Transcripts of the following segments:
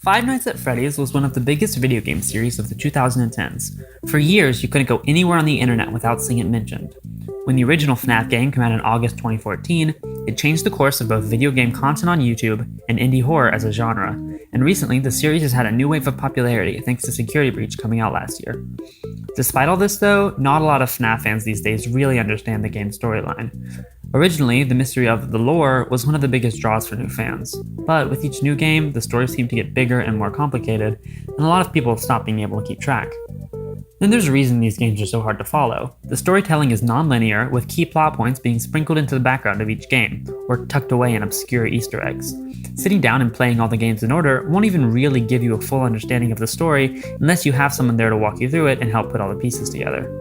Five Nights at Freddy's was one of the biggest video game series of the 2010s. For years, you couldn't go anywhere on the internet without seeing it mentioned. When the original FNAF game came out in August 2014, it changed the course of both video game content on YouTube and indie horror as a genre, and recently the series has had a new wave of popularity thanks to Security Breach coming out last year. Despite all this though, not a lot of FNAF fans these days really understand the game's storyline. Originally, the mystery of the lore was one of the biggest draws for new fans, but with each new game, the stories seem to get bigger and more complicated, and a lot of people have stopped being able to keep track. Then there's a reason these games are so hard to follow. The storytelling is non-linear, with key plot points being sprinkled into the background of each game, or tucked away in obscure Easter eggs. Sitting down and playing all the games in order won't even really give you a full understanding of the story unless you have someone there to walk you through it and help put all the pieces together.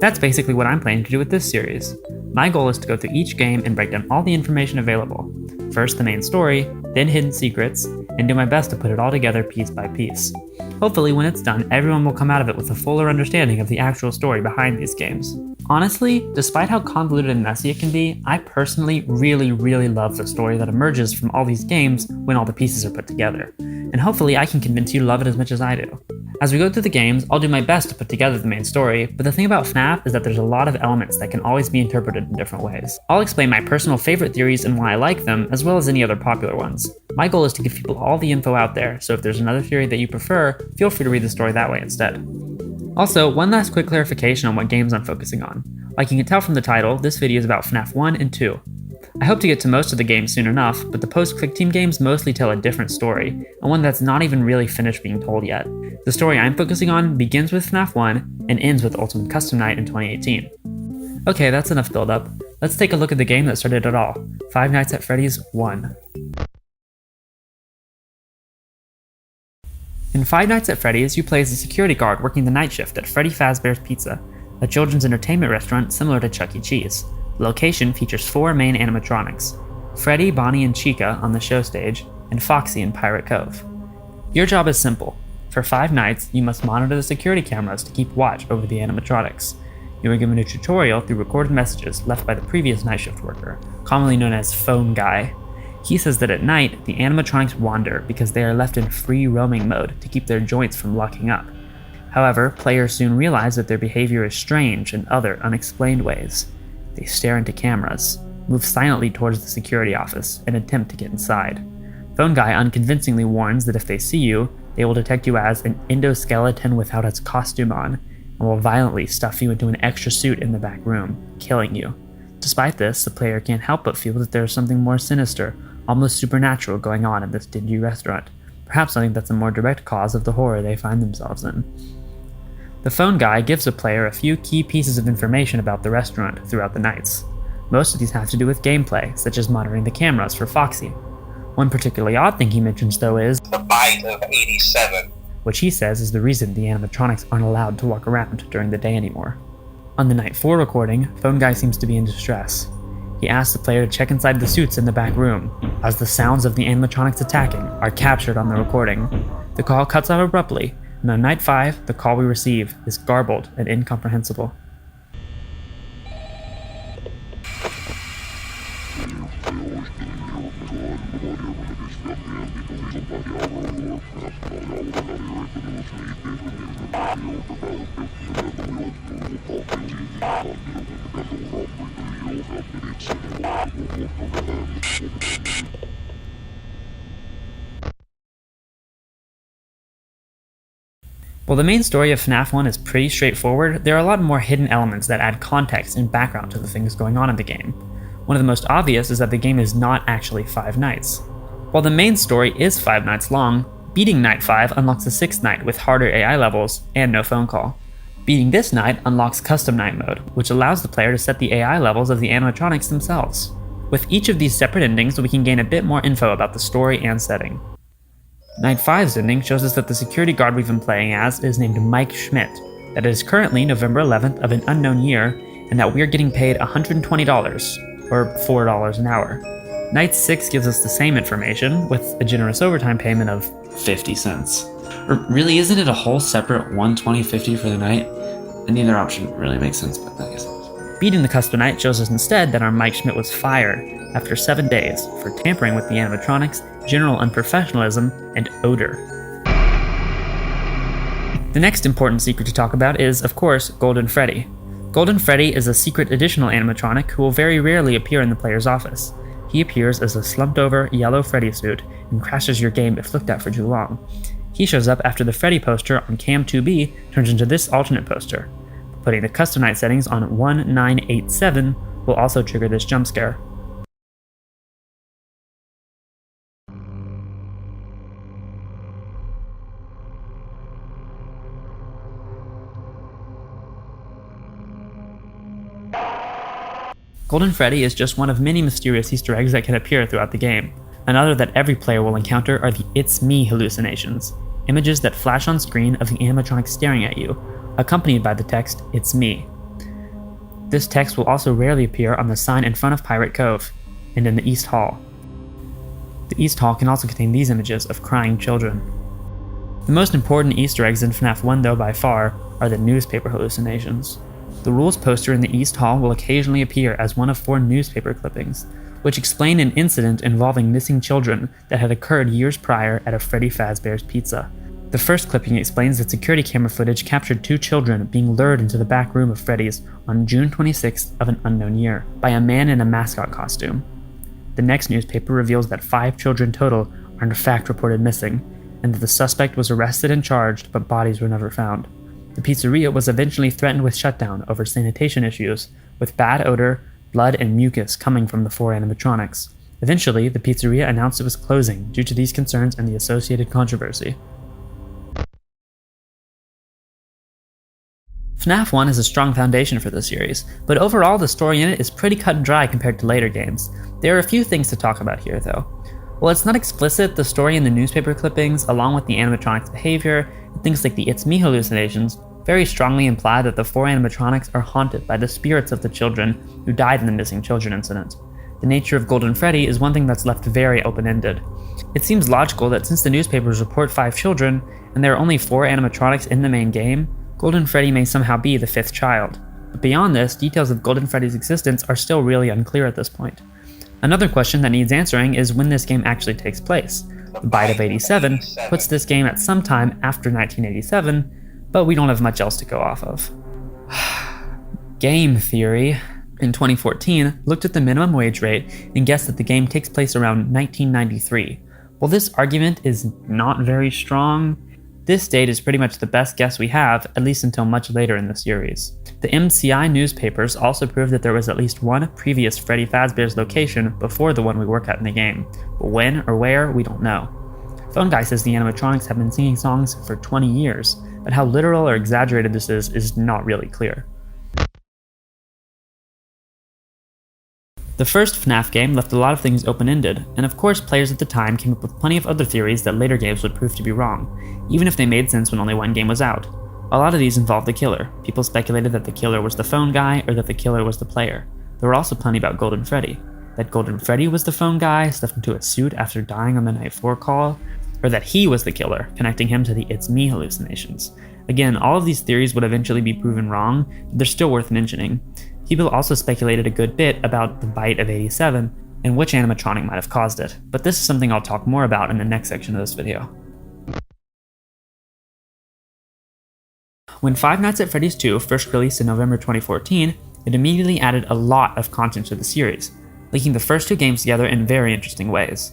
That's basically what I'm planning to do with this series. My goal is to go through each game and break down all the information available. First the main story, then hidden secrets, and do my best to put it all together piece by piece. Hopefully when it's done, everyone will come out of it with a fuller understanding of the actual story behind these games. Honestly, despite how convoluted and messy it can be, I personally really love the story that emerges from all these games when all the pieces are put together. And hopefully I can convince you to love it as much as I do. As we go through the games, I'll do my best to put together the main story, but the thing about FNAF is that there's a lot of elements that can always be interpreted in different ways. I'll explain my personal favorite theories and why I like them, as well as any other popular ones. My goal is to give people all the info out there, so if there's another theory that you prefer, feel free to read the story that way instead. Also, one last quick clarification on what games I'm focusing on. Like you can tell from the title, this video is about FNAF 1 and 2. I hope to get to most of the games soon enough, but the post-Click Team games mostly tell a different story, and one that's not even really finished being told yet. The story I'm focusing on begins with FNAF 1 and ends with Ultimate Custom Night in 2018. Okay, that's enough build-up. Let's take a look at the game that started it all, Five Nights at Freddy's 1. In Five Nights at Freddy's, you play as a security guard working the night shift at Freddy Fazbear's Pizza, a children's entertainment restaurant similar to Chuck E. Cheese. The location features 4 main animatronics: Freddy, Bonnie, and Chica on the show stage, and Foxy in Pirate Cove. Your job is simple. For 5 nights, you must monitor the security cameras to keep watch over the animatronics. You are given a tutorial through recorded messages left by the previous night shift worker, commonly known as Phone Guy. He says that at night, the animatronics wander because they are left in free roaming mode to keep their joints from locking up. However, players soon realize that their behavior is strange in other unexplained ways. They stare into cameras, move silently towards the security office, and attempt to get inside. Phone Guy unconvincingly warns that if they see you, they will detect you as an endoskeleton without its costume on, and will violently stuff you into an extra suit in the back room, killing you. Despite this, the player can't help but feel that there is something more sinister, almost supernatural going on in this dingy restaurant, perhaps something that's a more direct cause of the horror they find themselves in. The Phone Guy gives the player a few key pieces of information about the restaurant throughout the nights. Most of these have to do with gameplay, such as monitoring the cameras for Foxy. One particularly odd thing he mentions though is the bite of 87, which he says is the reason the animatronics aren't allowed to walk around during the day anymore. On the Night 4 recording, Phone Guy seems to be in distress. He asks the player to check inside the suits in the back room, as the sounds of the animatronics attacking are captured on the recording. The call cuts off abruptly, and on Night 5, the call we receive is garbled and incomprehensible. While the main story of FNAF 1 is pretty straightforward, there are a lot more hidden elements that add context and background to the things going on in the game. One of the most obvious is that the game is not actually 5 nights. While the main story is 5 nights long, beating Night 5 unlocks the 6th night with harder AI levels and no phone call. Beating this night unlocks Custom Night mode, which allows the player to set the AI levels of the animatronics themselves. With each of these separate endings, we can gain a bit more info about the story and setting. Night 5's ending shows us that the security guard we've been playing as is named Mike Schmidt, that it is currently November 11th of an unknown year, and that we are getting paid $120, or $4 an hour. Night 6 gives us the same information, with a generous overtime payment of 50 cents. Or really, isn't it a whole separate $120.50 for the night? And neither option really makes sense, but I guess. Beating the Custom Knight shows us instead that our Mike Schmidt was fired after 7 days for tampering with the animatronics, general unprofessionalism, and odor. The next important secret to talk about is, of course, Golden Freddy. Golden Freddy is a secret additional animatronic who will very rarely appear in the player's office. He appears as a slumped-over yellow Freddy suit and crashes your game if looked at for too long. He shows up after the Freddy poster on Cam 2B turns into this alternate poster. Putting the Custom Night settings on 1987 will also trigger this jump scare. Golden Freddy is just one of many mysterious Easter eggs that can appear throughout the game. Another that every player will encounter are the "It's Me" hallucinations, images that flash on screen of the animatronic staring at you, accompanied by the text, "It's me." This text will also rarely appear on the sign in front of Pirate Cove, and in the East Hall. The East Hall can also contain these images of crying children. The most important Easter eggs in FNAF 1, though, by far, are the newspaper hallucinations. The rules poster in the East Hall will occasionally appear as one of 4 newspaper clippings, which explain an incident involving missing children that had occurred years prior at a Freddy Fazbear's Pizza. The first clipping explains that security camera footage captured 2 children being lured into the back room of Freddy's on June 26th of an unknown year by a man in a mascot costume. The next newspaper reveals that 5 children total are in fact reported missing, and that the suspect was arrested and charged, but bodies were never found. The pizzeria was eventually threatened with shutdown over sanitation issues, with bad odor, blood, and mucus coming from the 4 animatronics. Eventually, the pizzeria announced it was closing due to these concerns and the associated controversy. FNAF 1 is a strong foundation for the series, but overall the story in it is pretty cut and dry compared to later games. There are a few things to talk about here, though. While it's not explicit, the story in the newspaper clippings, along with the animatronics' behavior, and things like the "It's Me" hallucinations, very strongly imply that the 4 animatronics are haunted by the spirits of the children who died in the missing children incident. The nature of Golden Freddy is one thing that's left very open-ended. It seems logical that since the newspapers report 5 children, and there are only 4 animatronics in the main game, Golden Freddy may somehow be the 5th child. But beyond this, details of Golden Freddy's existence are still really unclear at this point. Another question that needs answering is when this game actually takes place. The byte of 87 puts this game at some time after 1987, but we don't have much else to go off of. Game theory, in 2014, looked at the minimum wage rate and guessed that the game takes place around 1993. While this argument is not very strong, this date is pretty much the best guess we have, at least until much later in the series. The MCI newspapers also proved that there was at least one previous Freddy Fazbear's location before the one we work at in the game, but when or where, we don't know. Phone Guy says the animatronics have been singing songs for 20 years, but how literal or exaggerated this is not really clear. The first FNAF game left a lot of things open-ended, and of course players at the time came up with plenty of other theories that later games would prove to be wrong, even if they made sense when only one game was out. A lot of these involved the killer. People speculated that the killer was the phone guy, or that the killer was the player. There were also plenty about Golden Freddy. That Golden Freddy was the phone guy, stuffed into a suit after dying on the Night 4 call, or that he was the killer, connecting him to the "It's Me" hallucinations. Again, all of these theories would eventually be proven wrong, but they're still worth mentioning. People also speculated a good bit about the byte of 87 and which animatronic might have caused it, but this is something I'll talk more about in the next section of this video. When Five Nights at Freddy's 2 first released in November 2014, it immediately added a lot of content to the series, linking the first 2 games together in very interesting ways.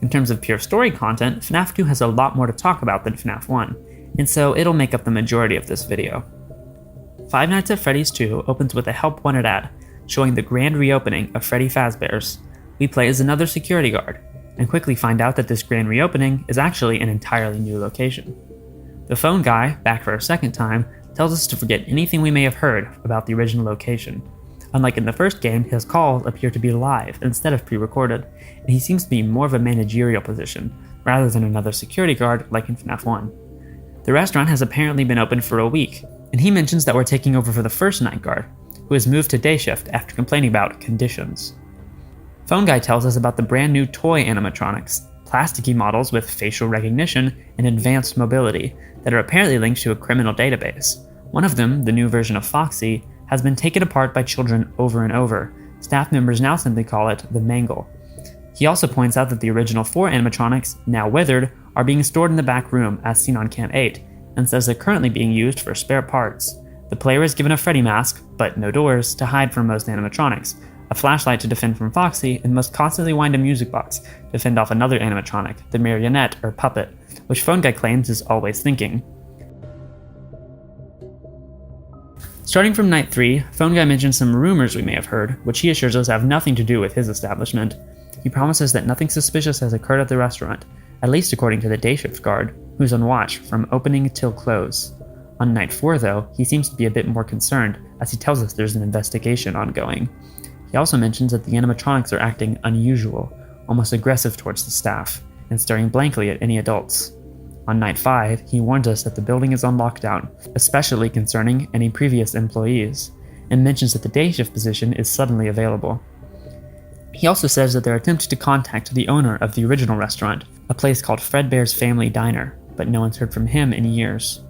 In terms of pure story content, FNAF 2 has a lot more to talk about than FNAF 1, and so it'll make up the majority of this video. Five Nights at Freddy's 2 opens with a Help Wanted ad, showing the grand reopening of Freddy Fazbear's. We play as another security guard, and quickly find out that this grand reopening is actually an entirely new location. The phone guy, back for a second time, tells us to forget anything we may have heard about the original location. Unlike in the first game, his calls appear to be live instead of pre-recorded, and he seems to be more of a managerial position, rather than another security guard like in FNAF 1. The restaurant has apparently been open for a week, and he mentions that we're taking over for the first night guard, who has moved to day shift after complaining about conditions. Phone Guy tells us about the brand new toy animatronics, plasticky models with facial recognition and advanced mobility that are apparently linked to a criminal database. One of them, the new version of Foxy, has been taken apart by children over and over. Staff members now simply call it the Mangle. He also points out that the original 4 animatronics, now withered, are being stored in the back room as seen on Cam 8, and says they're currently being used for spare parts. The player is given a Freddy mask, but no doors, to hide from most animatronics, a flashlight to defend from Foxy, and must constantly wind a music box to fend off another animatronic, the marionette or puppet, which Phone Guy claims is always thinking. Starting from night 3, Phone Guy mentions some rumors we may have heard, which he assures us have nothing to do with his establishment. He promises that nothing suspicious has occurred at the restaurant, at least according to the day shift guard, who's on watch from opening till close. On night 4, though, he seems to be a bit more concerned, as he tells us there's an investigation ongoing. He also mentions that the animatronics are acting unusual, almost aggressive towards the staff, and staring blankly at any adults. On night 5, he warns us that the building is on lockdown, especially concerning any previous employees, and mentions that the day shift position is suddenly available. He also says that they're attempting to contact the owner of the original restaurant, a place called Fredbear's Family Diner, but no one's heard from him in years.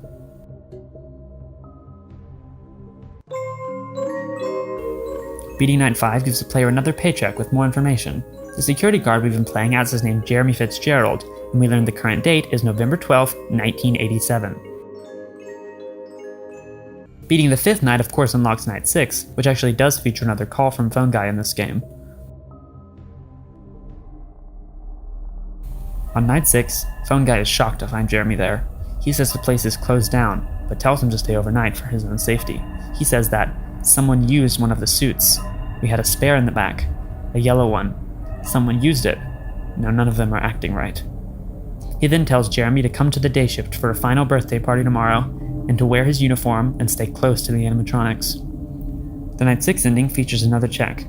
Beating Night 5 gives the player another paycheck with more information. The security guard we've been playing as is named Jeremy Fitzgerald, and we learn the current date is November 12, 1987. Beating the 5th night of course unlocks Night 6, which actually does feature another call from Phone Guy in this game. On Night 6, Phone Guy is shocked to find Jeremy there. He says the place is closed down, but tells him to stay overnight for his own safety. He says that someone used one of the suits. We had a spare in the back, a yellow one. Someone used it. Now none of them are acting right. He then tells Jeremy to come to the day shift for a final birthday party tomorrow, and to wear his uniform and stay close to the animatronics. The Night 6 ending features another check,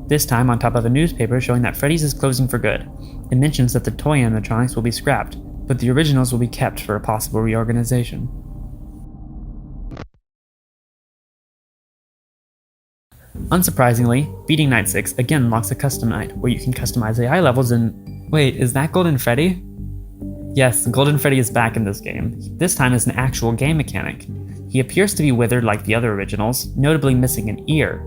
this time on top of a newspaper showing that Freddy's is closing for good. It mentions that the toy animatronics will be scrapped, but the originals will be kept for a possible reorganization. Unsurprisingly, beating Night 6 again unlocks a custom night, where you can customize AI levels in... Wait, is that Golden Freddy? Yes, Golden Freddy is back in this game, this time as an actual game mechanic. He appears to be withered like the other originals, notably missing an ear.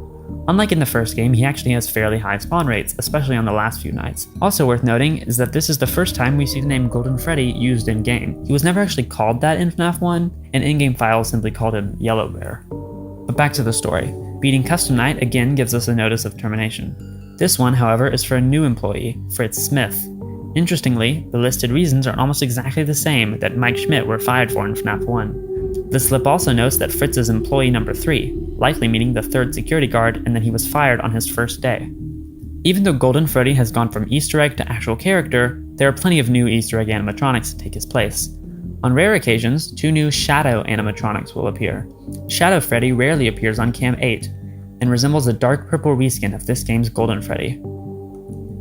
Unlike in the first game, he actually has fairly high spawn rates, especially on the last few nights. Also worth noting is that this is the first time we see the name Golden Freddy used in-game. He was never actually called that in FNAF 1, and in-game files simply called him Yellow Bear. But back to the story. Beating Custom Night again gives us a notice of termination. This one, however, is for a new employee, Fritz Smith. Interestingly, the listed reasons are almost exactly the same that Mike Schmidt were fired for in FNAF 1. The slip also notes that Fritz is employee number 3, likely meaning the 3rd security guard, and that he was fired on his first day. Even though Golden Freddy has gone from Easter egg to actual character, there are plenty of new Easter egg animatronics to take his place. On rare occasions, 2 new Shadow animatronics will appear. Shadow Freddy rarely appears on Cam 8, and resembles a dark purple reskin of this game's Golden Freddy.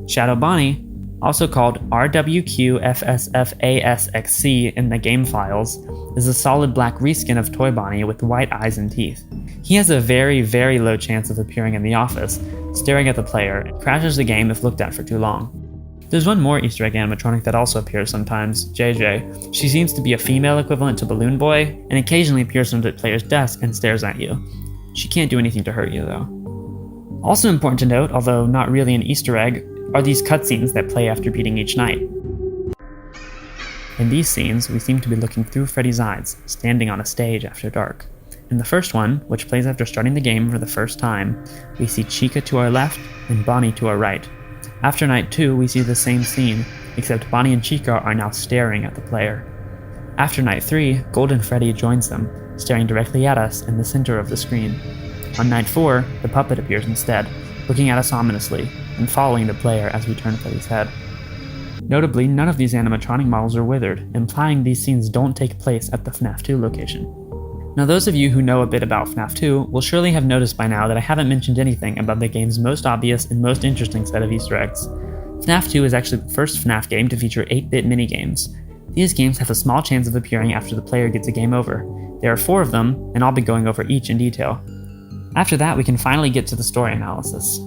Shadow Bonnie, also called RWQFSFASXC in the game files, is a solid black reskin of Toy Bonnie with white eyes and teeth. He has a very, very low chance of appearing in the office, staring at the player, and crashes the game if looked at for too long. There's one more Easter egg animatronic that also appears sometimes, JJ. She seems to be a female equivalent to Balloon Boy, and occasionally appears under the player's desk and stares at you. She can't do anything to hurt you though. Also important to note, although not really an Easter egg, are these cutscenes that play after beating each night. In these scenes, we seem to be looking through Freddy's eyes, standing on a stage after dark. In the first one, which plays after starting the game for the first time, we see Chica to our left and Bonnie to our right. After night 2, we see the same scene, except Bonnie and Chica are now staring at the player. After night 3, Golden Freddy joins them, staring directly at us in the center of the screen. On night 4, the puppet appears instead, looking at us ominously, and following the player as we turn Freddy's head. Notably, none of these animatronic models are withered, implying these scenes don't take place at the FNAF 2 location. Now those of you who know a bit about FNAF 2 will surely have noticed by now that I haven't mentioned anything about the game's most obvious and most interesting set of Easter eggs. FNAF 2 is actually the first FNAF game to feature 8-bit minigames. These games have a small chance of appearing after the player gets a game over. There are 4 of them, and I'll be going over each in detail. After that, we can finally get to the story analysis.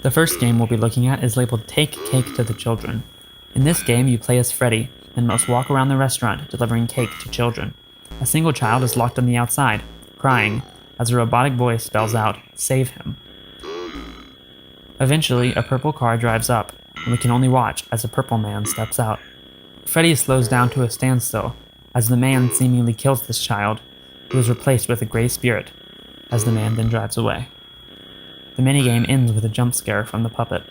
The first game we'll be looking at is labeled Take Cake to the Children. In this game, you play as Freddy, and must walk around the restaurant delivering cake to children. A single child is locked on the outside, crying, as a robotic voice spells out, "Save him." Eventually, a purple car drives up, and we can only watch as a purple man steps out. Freddy slows down to a standstill as the man seemingly kills this child, who is replaced with a gray spirit, as the man then drives away. The minigame ends with a jump scare from the puppet.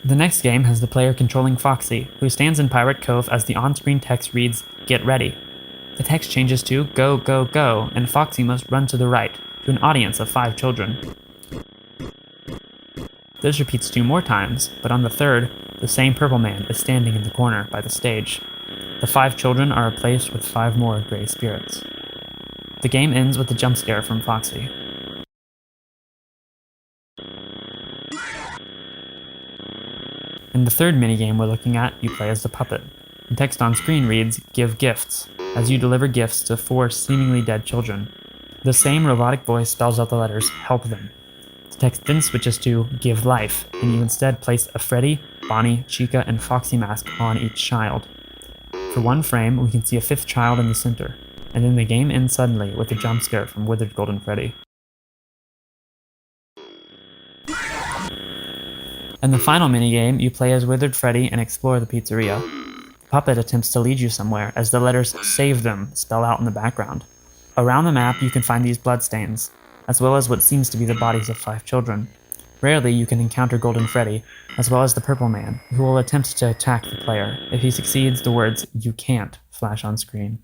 The next game has the player controlling Foxy, who stands in Pirate Cove as the on-screen text reads, "Get ready." The text changes to "Go, go, go," and Foxy must run to the right, to an audience of 5 children. This repeats 2 more times, but on the third, the same purple man is standing in the corner by the stage. The 5 children are replaced with 5 more gray spirits. The game ends with a jump scare from Foxy. In the third minigame we're looking at, you play as the puppet. The text on screen reads, "Give gifts," as you deliver gifts to 4 seemingly dead children. The same robotic voice spells out the letters, "Help them." The text then switches to "Give life," and you instead place a Freddy, Bonnie, Chica, and Foxy mask on each child. For 1 frame, we can see a 5th child in the center, and then the game ends suddenly with a jump scare from Withered Golden Freddy. In the final minigame, you play as Withered Freddy and explore the pizzeria. The puppet attempts to lead you somewhere as the letters "Save them" spell out in the background. Around the map, you can find these bloodstains, as well as what seems to be the bodies of 5 children. Rarely, you can encounter Golden Freddy, as well as the Purple Man, who will attempt to attack the player. If he succeeds, the words "You can't" flash on screen.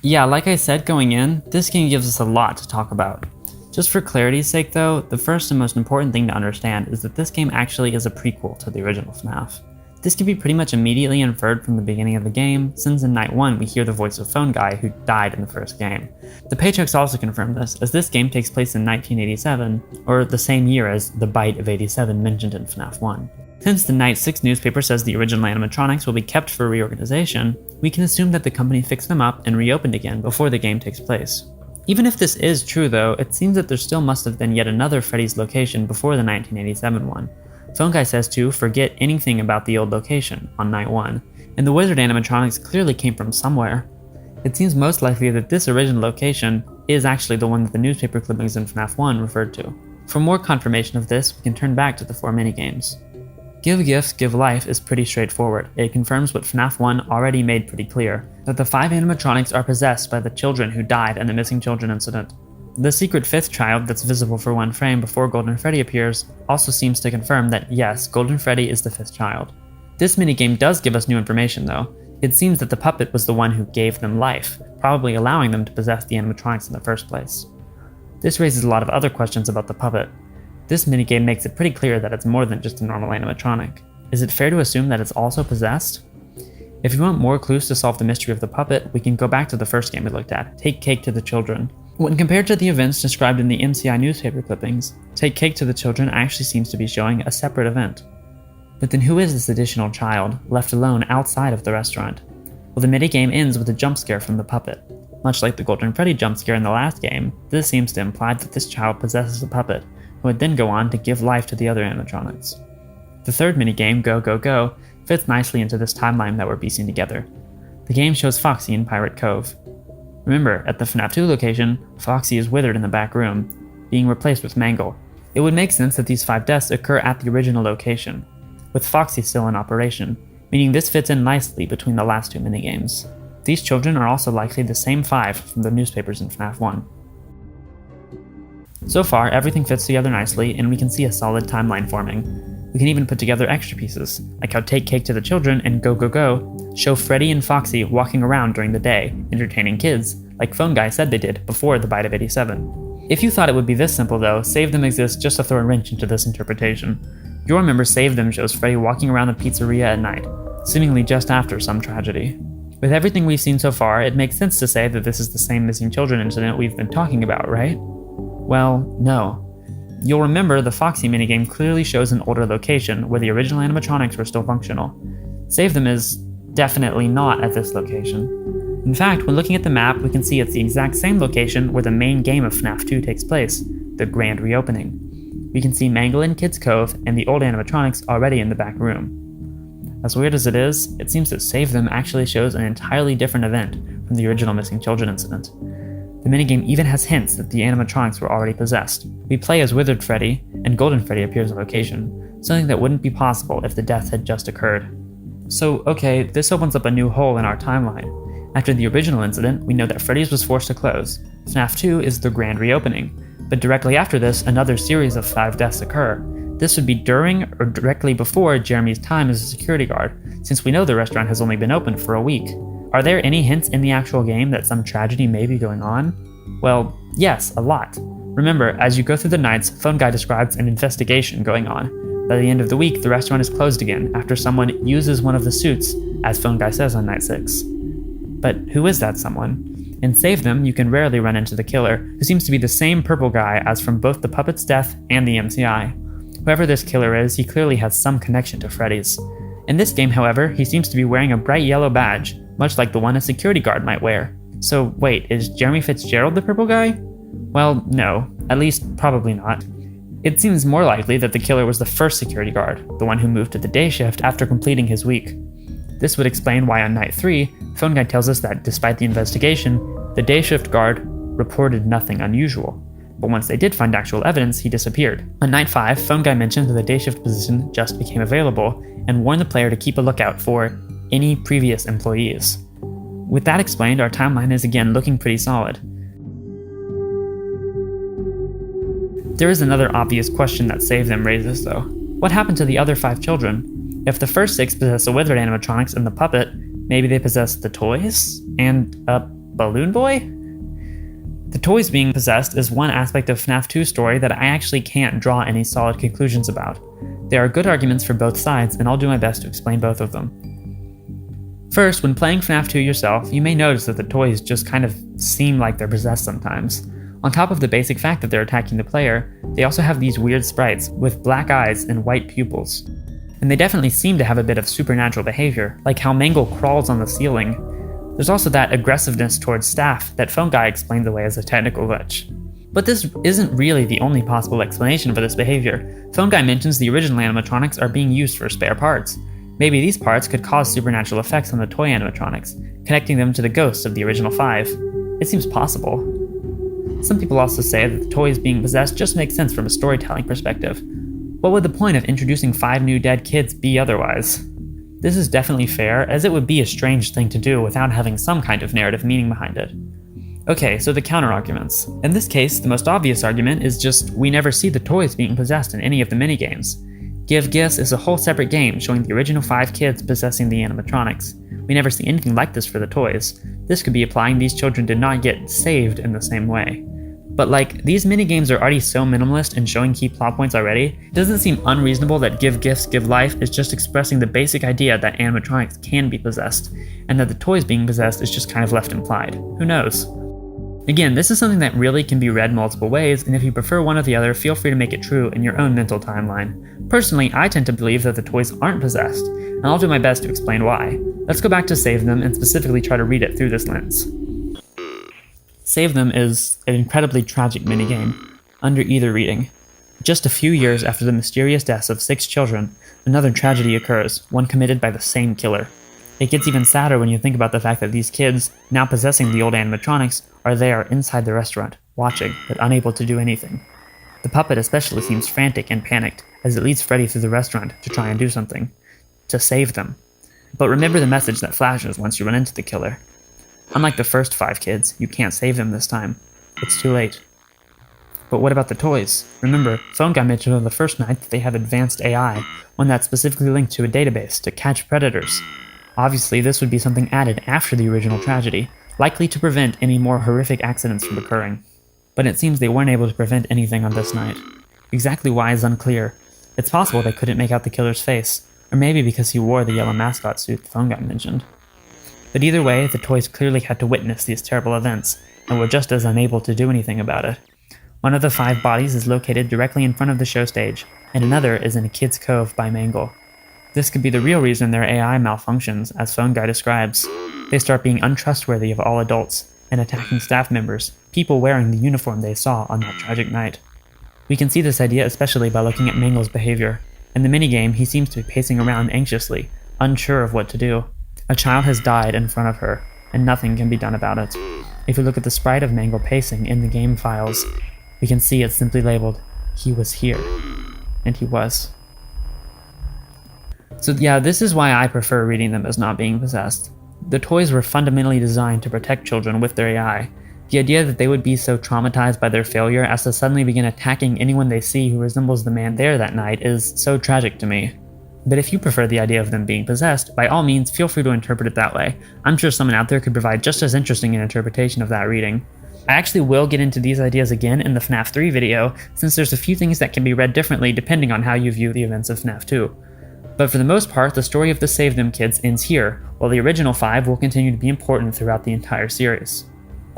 Yeah, like I said going in, this game gives us a lot to talk about. Just for clarity's sake though, the first and most important thing to understand is that this game actually is a prequel to the original FNAF. This can be pretty much immediately inferred from the beginning of the game, since in Night 1 we hear the voice of Phone Guy who died in the first game. The paychecks also confirm this, as this game takes place in 1987, or the same year as the Bite of 87 mentioned in FNAF 1. Since the Night 6 newspaper says the original animatronics will be kept for reorganization, we can assume that the company fixed them up and reopened again before the game takes place. Even if this is true though, it seems that there still must have been yet another Freddy's location before the 1987 one. Phone Guy says to forget anything about the old location on Night 1, and the wizard animatronics clearly came from somewhere. It seems most likely that this original location is actually the one that the newspaper clippings in FNAF 1 referred to. For more confirmation of this, we can turn back to the 4 minigames. Give Gifts, Give Life is pretty straightforward. It confirms what FNAF 1 already made pretty clear, that the 5 animatronics are possessed by the children who died in the missing children incident. The secret 5th child that's visible for 1 frame before Golden Freddy appears also seems to confirm that yes, Golden Freddy is the 5th child. This minigame does give us new information though. It seems that the puppet was the one who gave them life, probably allowing them to possess the animatronics in the first place. This raises a lot of other questions about the puppet. This minigame makes it pretty clear that it's more than just a normal animatronic. Is it fair to assume that it's also possessed? If you want more clues to solve the mystery of the puppet, we can go back to the first game we looked at, Take Cake to the Children. When compared to the events described in the MCI newspaper clippings, Take Cake to the Children actually seems to be showing a separate event. But then who is this additional child, left alone outside of the restaurant? Well, the minigame ends with a jump scare from the puppet. Much like the Golden Freddy jump scare in the last game, this seems to imply that this child possesses a puppet, who would then go on to give life to the other animatronics. The third minigame, Go Go Go, fits nicely into this timeline that we're piecing together. The game shows Foxy in Pirate Cove. Remember, at the FNAF 2 location, Foxy is withered in the back room, being replaced with Mangle. It would make sense that these 5 deaths occur at the original location, with Foxy still in operation, meaning this fits in nicely between the last 2 minigames. These children are also likely the same 5 from the newspapers in FNAF 1. So far, everything fits together nicely, and we can see a solid timeline forming. We can even put together extra pieces, like how Take Cake to the Children and Go Go Go show Freddy and Foxy walking around during the day, entertaining kids, like Phone Guy said they did before the Bite of 87. If you thought it would be this simple though, Save Them exists just to throw a wrench into this interpretation. You'll remember Save Them shows Freddy walking around the pizzeria at night, seemingly just after some tragedy. With everything we've seen so far, it makes sense to say that this is the same missing children incident we've been talking about, right? Well, no. You'll remember the Foxy minigame clearly shows an older location where the original animatronics were still functional. Save Them is definitely not at this location. In fact, when looking at the map, we can see it's the exact same location where the main game of FNAF 2 takes place, the Grand Reopening. we can see Mangle in Kid's Cove and the old animatronics already in the back room. As weird as it is, it seems that Save Them actually shows an entirely different event from the original Missing Children incident. The minigame even has hints that the animatronics were already possessed. We play as Withered Freddy, and Golden Freddy appears on location, something that wouldn't be possible if the death had just occurred. So, okay, this opens up a new hole in our timeline. After the original incident, we know that Freddy's was forced to close. FNAF 2 is the grand reopening, but directly after this, another series of 5 deaths occur. This would be during or directly before Jeremy's time as a security guard, since we know the restaurant has only been open for a week. Are there any hints in the actual game that some tragedy may be going on? Well, yes, a lot. Remember, as you go through the nights, Phone Guy describes an investigation going on. By the end of the week, the restaurant is closed again after someone uses one of the suits, as Phone Guy says on night 6. But who is that someone? In Save Them, you can rarely run into the killer, who seems to be the same purple guy as from both the puppet's death and the MCI. Whoever this killer is, he clearly has some connection to Freddy's. In this game, however, he seems to be wearing a bright yellow badge, much like the one a security guard might wear. So wait, is Jeremy Fitzgerald the purple guy? Well, no. At least, probably not. It seems more likely that the killer was the first security guard, the one who moved to the day shift after completing his week. This would explain why on night 3, Phone Guy tells us that despite the investigation, the day shift guard reported nothing unusual. But once they did find actual evidence, he disappeared. On night 5, Phone Guy mentioned that the day shift position just became available and warned the player to keep a lookout for any previous employees. With that explained, our timeline is again looking pretty solid. There is another obvious question that Save Them raises though. What happened to the other 5 children? If the first 6 possess the Withered animatronics and the puppet, maybe they possess the toys? And a balloon boy? The toys being possessed is one aspect of FNAF 2's story that I actually can't draw any solid conclusions about. There are good arguments for both sides, and I'll do my best to explain both of them. First, when playing FNAF 2 yourself, you may notice that the toys just kind of seem like they're possessed sometimes. On top of the basic fact that they're attacking the player, they also have these weird sprites with black eyes and white pupils. And they definitely seem to have a bit of supernatural behavior, like how Mangle crawls on the ceiling. There's also that aggressiveness towards staff that Phone Guy explains away as a technical glitch. But this isn't really the only possible explanation for this behavior. Phone Guy mentions the original animatronics are being used for spare parts. Maybe these parts could cause supernatural effects on the toy animatronics, connecting them to the ghosts of the original 5. It seems possible. Some people also say that the toys being possessed just makes sense from a storytelling perspective. What would the point of introducing 5 new dead kids be otherwise? This is definitely fair, as it would be a strange thing to do without having some kind of narrative meaning behind it. Okay, so the counter-arguments. In this case, the most obvious argument is just we never see the toys being possessed in any of the minigames. Give Gifts is a whole separate game showing the original 5 kids possessing the animatronics. We never see anything like this for the toys. This could be implying these children did not get saved in the same way. But these minigames are already so minimalist and showing key plot points already, it doesn't seem unreasonable that Give Gifts, Give Life is just expressing the basic idea that animatronics can be possessed, and that the toys being possessed is just kind of left implied. Who knows? Again, this is something that really can be read multiple ways, and if you prefer one or the other, feel free to make it true in your own mental timeline. Personally, I tend to believe that the toys aren't possessed, and I'll do my best to explain why. Let's go back to Save Them and specifically try to read it through this lens. Save Them is an incredibly tragic minigame, under either reading. Just a few years after the mysterious deaths of 6 children, another tragedy occurs, one committed by the same killer. It gets even sadder when you think about the fact that these kids, now possessing the old animatronics, are there inside the restaurant, watching, but unable to do anything. The puppet especially seems frantic and panicked, as it leads Freddy through the restaurant to try and do something. To save them. But remember the message that flashes once you run into the killer. Unlike the first 5 kids, you can't save them this time. It's too late. But what about the toys? Remember, Phone Guy mentioned on the first night that they have advanced AI, one that's specifically linked to a database to catch predators. Obviously, this would be something added after the original tragedy, likely to prevent any more horrific accidents from occurring. But it seems they weren't able to prevent anything on this night. Exactly why is unclear. It's possible they couldn't make out the killer's face, or maybe because he wore the yellow mascot suit the Phone Guy mentioned. But either way, the toys clearly had to witness these terrible events, and were just as unable to do anything about it. One of the 5 bodies is located directly in front of the show stage, and another is in a kid's cove by Mangle. This could be the real reason their AI malfunctions, as Phone Guy describes. They start being untrustworthy of all adults, and attacking staff members, people wearing the uniform they saw on that tragic night. We can see this idea especially by looking at Mangle's behavior. In the minigame, he seems to be pacing around anxiously, unsure of what to do. A child has died in front of her, and nothing can be done about it. If we look at the sprite of Mangle pacing in the game files, we can see it's simply labeled, "He was here." And he was. So yeah, this is why I prefer reading them as not being possessed. The toys were fundamentally designed to protect children with their AI. The idea that they would be so traumatized by their failure as to suddenly begin attacking anyone they see who resembles the man there that night is so tragic to me. But if you prefer the idea of them being possessed, by all means feel free to interpret it that way. I'm sure someone out there could provide just as interesting an interpretation of that reading. I actually will get into these ideas again in the FNAF 3 video, since there's a few things that can be read differently depending on how you view the events of FNAF 2. But for the most part, the story of the Save Them kids ends here, while the original 5 will continue to be important throughout the entire series.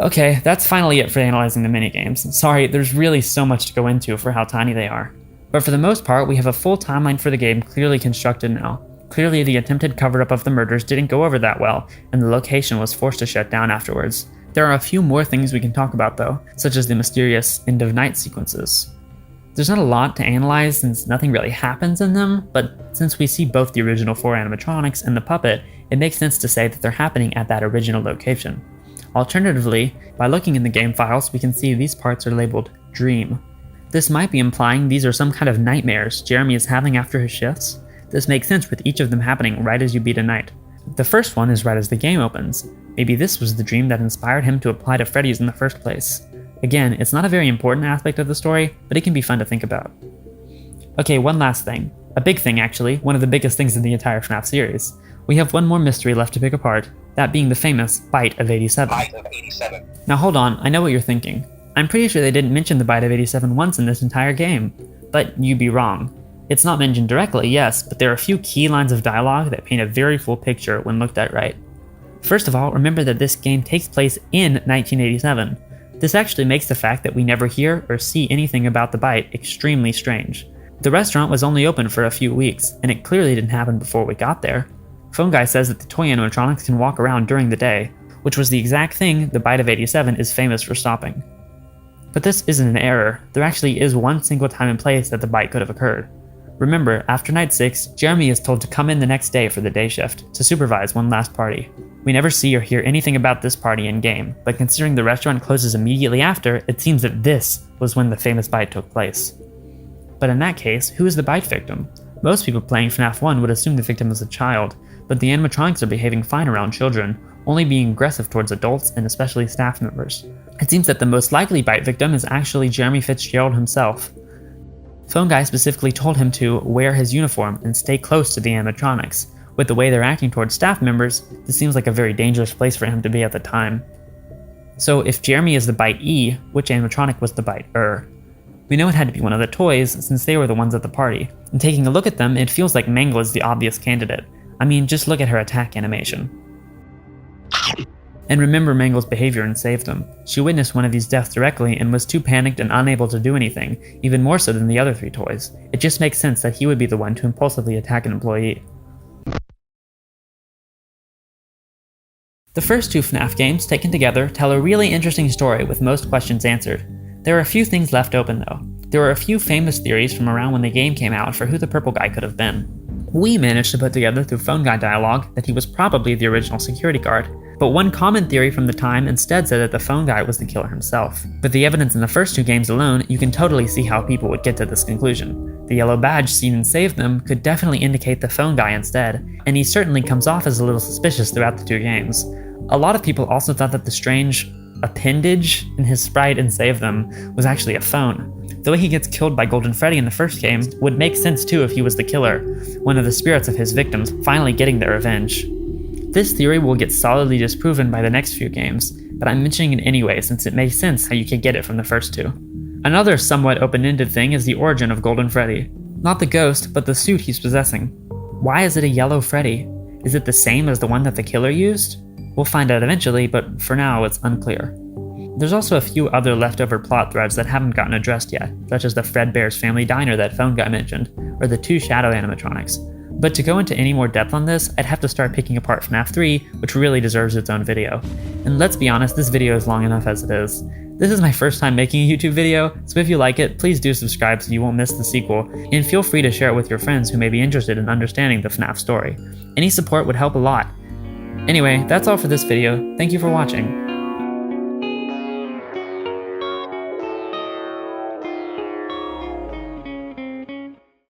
Okay, that's finally it for analyzing the minigames. Sorry, there's really so much to go into for how tiny they are. But for the most part, we have a full timeline for the game clearly constructed now. Clearly, the attempted cover-up of the murders didn't go over that well, and the location was forced to shut down afterwards. There are a few more things we can talk about though, such as the mysterious end of night sequences. There's not a lot to analyze since nothing really happens in them, but since we see both the original 4 animatronics and the puppet, it makes sense to say that they're happening at that original location. Alternatively, by looking in the game files, we can see these parts are labeled Dream. This might be implying these are some kind of nightmares Jeremy is having after his shifts. This makes sense with each of them happening right as you beat a night. The first one is right as the game opens. Maybe this was the dream that inspired him to apply to Freddy's in the first place. Again, it's not a very important aspect of the story, but it can be fun to think about. Okay, one last thing. A big thing actually, one of the biggest things in the entire FNAF series. We have one more mystery left to pick apart, that being the famous Bite of 87. Bite of 87. Now hold on, I know what you're thinking. I'm pretty sure they didn't mention the Bite of 87 once in this entire game. But you'd be wrong. It's not mentioned directly, yes, but there are a few key lines of dialogue that paint a very full picture when looked at right. First of all, remember that this game takes place in 1987. This actually makes the fact that we never hear or see anything about the Bite extremely strange. The restaurant was only open for a few weeks, and it clearly didn't happen before we got there. Phone Guy says that the toy animatronics can walk around during the day, which was the exact thing the Bite of 87 is famous for stopping. But this isn't an error, there actually is one single time and place that the Bite could have occurred. Remember, after night 6, Jeremy is told to come in the next day for the day shift, to supervise one last party. We never see or hear anything about this party in-game, but considering the restaurant closes immediately after, it seems that this was when the famous Bite took place. But in that case, who is the Bite victim? Most people playing FNAF 1 would assume the victim is a child, but the animatronics are behaving fine around children, only being aggressive towards adults and especially staff members. It seems that the most likely Bite victim is actually Jeremy Fitzgerald himself. Phone Guy specifically told him to wear his uniform and stay close to the animatronics. With the way they're acting towards staff members, this seems like a very dangerous place for him to be at the time. So if Jeremy is the Bite E, which animatronic was the Bite Er? We know it had to be one of the toys, since they were the ones at the party. And taking a look at them, it feels like Mangle is the obvious candidate. I mean, just look at her attack animation. And remember Mangle's behavior in Save Them. She witnessed one of these deaths directly and was too panicked and unable to do anything, even more so than the other 3 toys. It just makes sense that he would be the one to impulsively attack an employee. The first 2 FNAF games, taken together, tell a really interesting story with most questions answered. There are a few things left open though. There are a few famous theories from around when the game came out for who the purple guy could have been. We managed to put together through Phone Guy dialogue that he was probably the original security guard, but one common theory from the time instead said that the Phone Guy was the killer himself. With the evidence in the first 2 games alone, you can totally see how people would get to this conclusion. The yellow badge seen in Save Them could definitely indicate the Phone Guy instead, and he certainly comes off as a little suspicious throughout the 2 games. A lot of people also thought that the strange appendage in his sprite in Save Them was actually a phone. The way he gets killed by Golden Freddy in the first game would make sense too if he was the killer, one of the spirits of his victims finally getting their revenge. This theory will get solidly disproven by the next few games, but I'm mentioning it anyway since it makes sense how you could get it from the first 2. Another somewhat open-ended thing is the origin of Golden Freddy. Not the ghost, but the suit he's possessing. Why is it a yellow Freddy? Is it the same as the one that the killer used? We'll find out eventually, but for now it's unclear. There's also a few other leftover plot threads that haven't gotten addressed yet, such as the Fredbear's Family Diner that Phone Guy mentioned, or the 2 shadow animatronics. But to go into any more depth on this, I'd have to start picking apart FNAF 3, which really deserves its own video. And let's be honest, this video is long enough as it is. This is my first time making a YouTube video, so if you like it, please do subscribe so you won't miss the sequel, and feel free to share it with your friends who may be interested in understanding the FNAF story. Any support would help a lot. Anyway, that's all for this video. Thank you for watching.